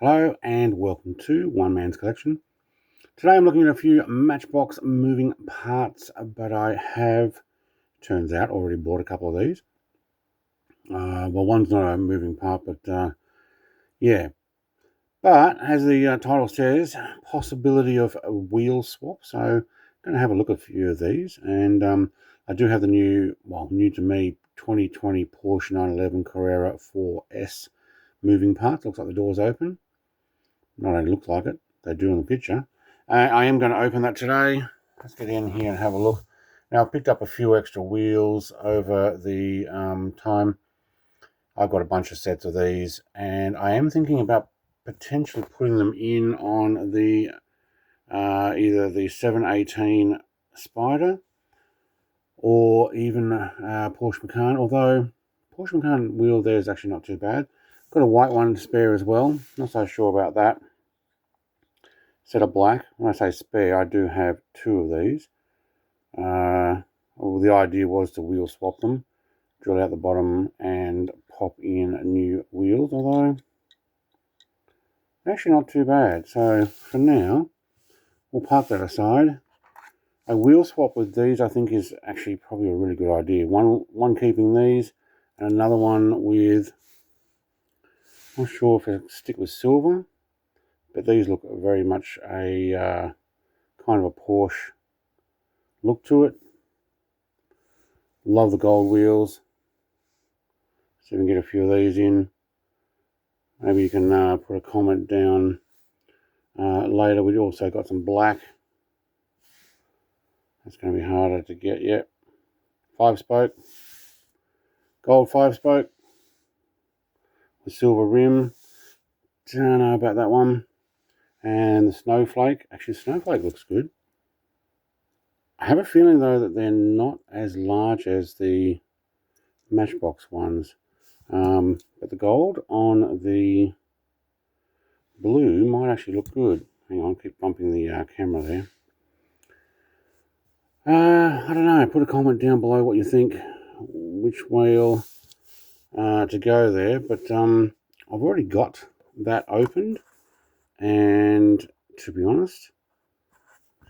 Hello and welcome to One Man's Collection. Today I'm looking at a few Matchbox moving parts, but I have, turns out, already bought a couple of these. Well, one's not a moving part, but yeah. But as the title says, possibility of a wheel swap. So I'm going to have a look at a few of these. And I do have the new to me, 2020 Porsche 911 Carrera 4S moving parts. Looks like the door's open. Not only looks like it, they do in the picture. I am going to open that today. Let's get in here and have a look. Now, I've picked up a few extra wheels over the time. I've got a bunch of sets of these, and I am thinking about potentially putting them in on the either the 718 Spider or even Porsche Macan, although Porsche Macan wheel there is actually not too bad. Got a white one spare as well. Not so sure about that. Set of black. When I say spare, I do have two of these. Well, the idea was to wheel swap them, drill out the bottom and pop in new wheels, although actually not too bad. So for now, we'll park that aside. A wheel swap with these, I think, is actually probably a really good idea. One keeping these, and another one with, I'm not sure if it'll stick with silver, but these look very much a kind of a Porsche look to it. Love the gold wheels. See if we can get a few of these in. Maybe you can put a comment down later. We've also got some black. That's going to be harder to get yet. 5-spoke. Gold 5-spoke. With silver rim. Don't know about that one. And the Snowflake. Actually, Snowflake looks good. I have a feeling, though, that they're not as large as the Matchbox ones. But the gold on the blue might actually look good. Hang on, keep bumping the camera there. I don't know. Put a comment down below what you think, which wheel to go there. But I've already got that opened, and to be honest,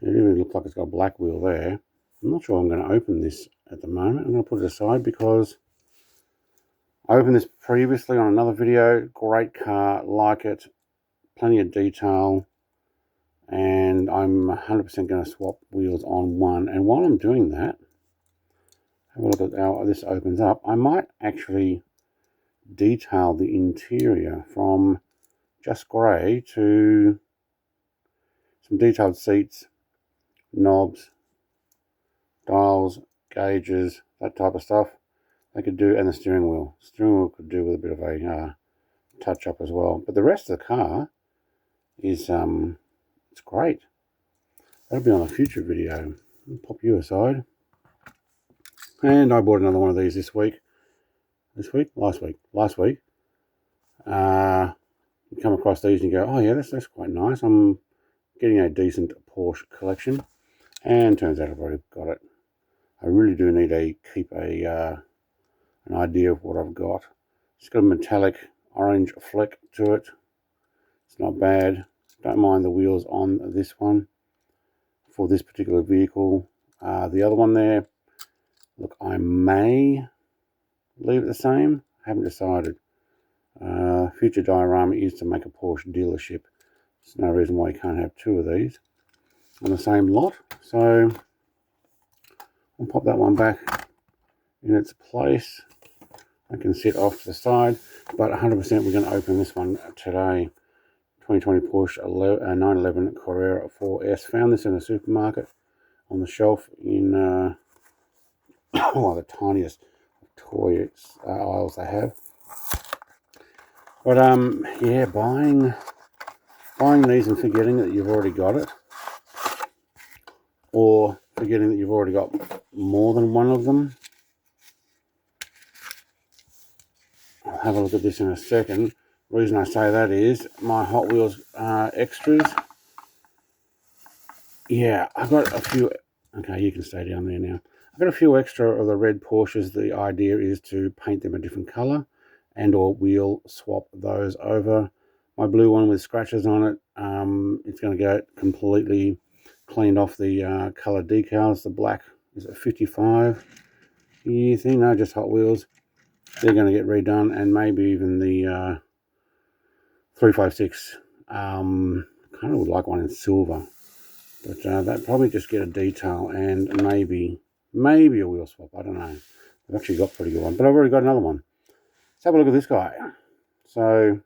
it really looks like it's got a black wheel there. I'm not sure I'm going to open this at the moment. I'm going to put it aside because I opened this previously on another video. Great car, like it, plenty of detail, and I'm 100% going to swap wheels on one. And while I'm doing that, have a look at how this opens up. I might actually detail the interior from just grey to some detailed seats, knobs, dials, gauges, that type of stuff. They could do, and the steering wheel. Steering wheel could do with a bit of a touch up as well. But the rest of the car is it's great. That'll be on a future video. I'll pop you aside. And I bought another one of these this week. Last week. You come across these and you go, oh yeah, that's quite nice. I'm getting a decent Porsche collection, and turns out I've already got it. I really do need to keep an idea of what I've got. It's got a metallic orange fleck to it. It's not bad. Don't mind the wheels on this one for this particular vehicle. The other one there, look, I may leave it the same. I haven't decided. Future diorama is to make a Porsche dealership. There's no reason why you can't have two of these on the same lot. So I'll pop that one back in its place. I can sit off to the side, but 100% we're going to open this one today. 2020 Porsche 911 Carrera 4S. Found this in a supermarket on the shelf in the tiniest toy aisles they have. But yeah, buying these and forgetting that you've already got it, or forgetting that you've already got more than one of them. I'll have a look at this in a second. The reason I say that is my Hot Wheels extras. Yeah, I've got a few. Okay, you can stay down there now. I've got a few extra of the red Porsches. The idea is to paint them a different color and or wheel swap those over. my blue one with scratches on it. It's going to get completely cleaned off the colour decals. The black is a 55 year thing, no, just Hot Wheels. They're going to get redone, and maybe even the 356. Kind of would like one in silver, but that probably just get a detail and maybe a wheel swap. I don't know. I've actually got a pretty good one, but I've already got another one. Let's have a look at this guy. So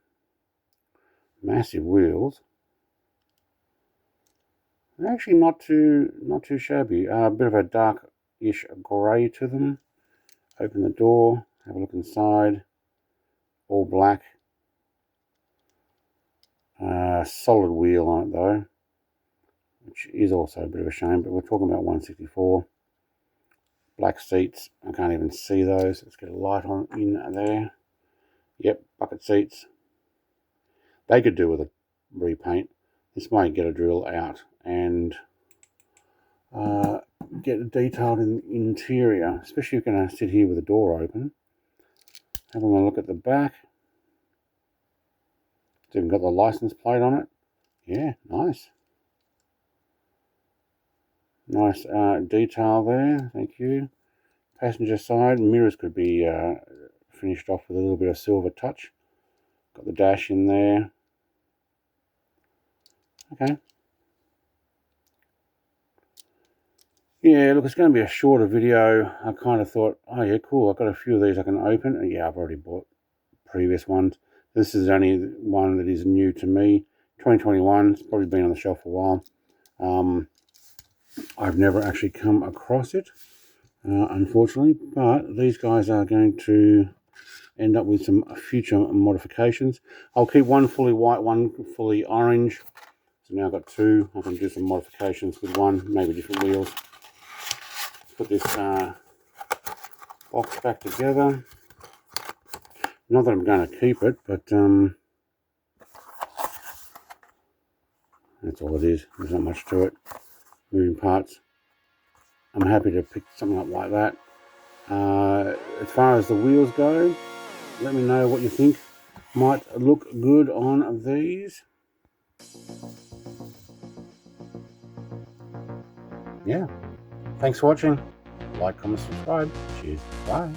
massive wheels. They're actually not too shabby. A bit of a dark-ish grey to them. Open the door, have a look inside. All black. Solid wheel on it though, which is also a bit of a shame, but we're talking about 164. Black seats, I can't even see those. Let's get a light on in there. Yep, bucket seats. They could do with a repaint. This might get a drill out and get it detailed in the interior, especially if you're going to sit here with the door open. Having a look at the back. It's even got the license plate on it. Yeah, nice. Nice detail there, thank you. Passenger side, mirrors could be finished off with a little bit of silver touch. Got the dash in there. Okay. Yeah, look, it's going to be a shorter video. I kind of thought, oh yeah, cool, I've got a few of these I can open. And yeah, I've already bought previous ones. This is only one that is new to me. 2021, it's probably been on the shelf for a while. I've never actually come across it, unfortunately, but these guys are going to end up with some future modifications. I'll keep one fully white, one fully orange. So now I've got two. I can do some modifications with one, maybe different wheels. Put this box back together. Not that I'm going to keep it, but that's all it is. There's not much to it. Moving parts. I'm happy to pick something up like that. As far as the wheels go, let me know what you think might look good on these. Yeah. Thanks for watching. Like, comment, subscribe. Cheers. Bye.